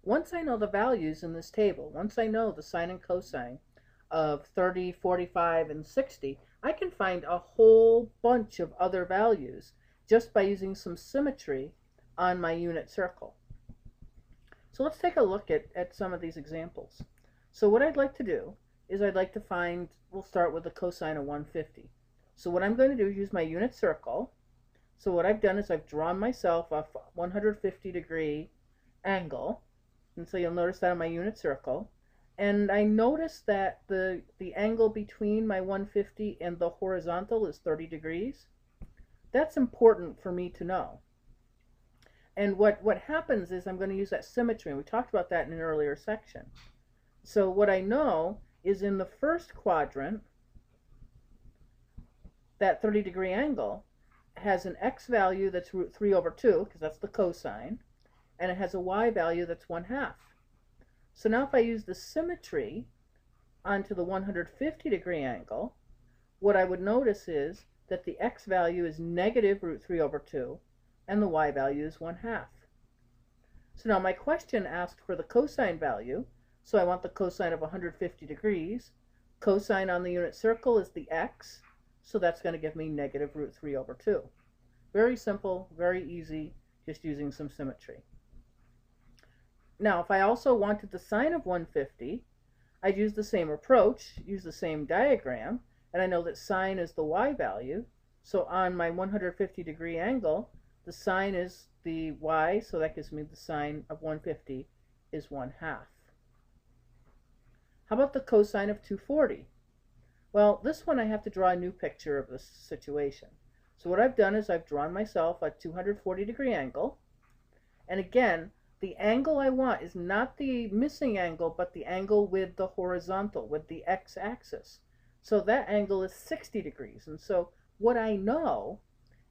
Once I know the values in this table, once I know the sine and cosine of 30, 45, and 60, I can find a whole bunch of other values just by using some symmetry on my unit circle. So let's take a look at some of these examples. So what I'd like to do is I'd like to find, we'll start with the cosine of 150. So what I'm going to do is use my unit circle. So what I've done is I've drawn myself a 150-degree angle. And so you'll notice that on my unit circle. And I notice that the angle between my 150 and the horizontal is 30 degrees. That's important for me to know. And what happens is I'm going to use that symmetry, and we talked about that in an earlier section. So what I know is in the first quadrant, that 30-degree angle has an x value that's root 3 over 2, because that's the cosine, and it has a y value that's 1/2. So now if I use the symmetry onto the 150-degree angle, what I would notice is that the x value is negative root 3 over 2, and the y value is 1/2. So now my question asked for the cosine value, so I want the cosine of 150 degrees. Cosine on the unit circle is the x, so that's going to give me negative root 3 over 2. Very simple, very easy, just using some symmetry. Now, if I also wanted the sine of 150, I'd use the same approach, use the same diagram, and I know that sine is the y value. So on my 150-degree angle, the sine is the y, so that gives me the sine of 150 is 1/2. How about the cosine of 240? Well, this one I have to draw a new picture of this situation. So what I've done is I've drawn myself a 240-degree angle, and again, the angle I want is not the missing angle, but the angle with the horizontal, with the x-axis. So that angle is 60 degrees. And so what I know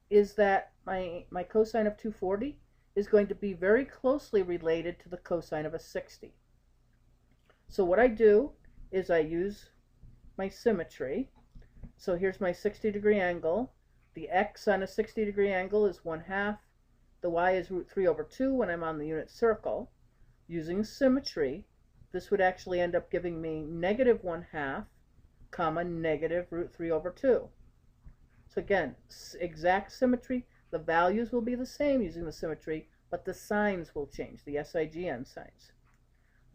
is that my cosine of 240 is going to be very closely related to the cosine of a 60. So what I do is I use my symmetry. So here's my 60-degree angle. The x on a 60-degree angle is 1/2. The y is root 3 over 2 when I'm on the unit circle. Using symmetry, this would actually end up giving me negative 1/2, comma, negative root 3 over 2. So again, exact symmetry. The values will be the same using the symmetry, but the signs will change, the SIGN signs.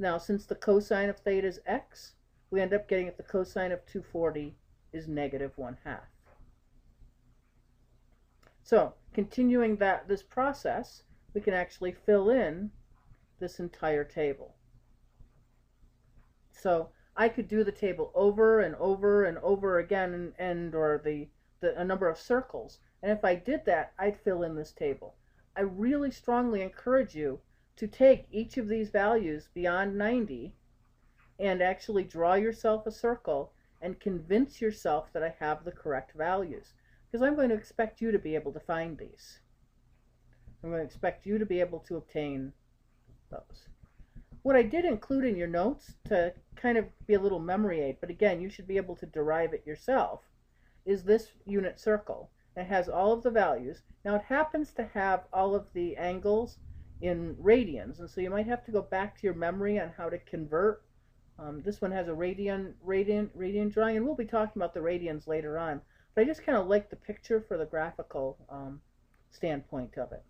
Now, since the cosine of theta is x, we end up getting that the cosine of 240 is negative 1/2. So, continuing this process, we can actually fill in this entire table. So, I could do the table over and over and over again, or a number of circles. And if I did that, I'd fill in this table. I really strongly encourage you to take each of these values beyond 90 and actually draw yourself a circle and convince yourself that I have the correct values. Because I'm going to expect you to be able to find these. I'm going to expect you to be able to obtain those. What I did include in your notes to kind of be a little memory aid, but again, you should be able to derive it yourself, is this unit circle. It has all of the values. Now it happens to have all of the angles in radians, and so you might have to go back to your memory on how to convert. This one has a radian drawing, and we'll be talking about the radians later on. But I just kind of like the picture for the graphical standpoint of it.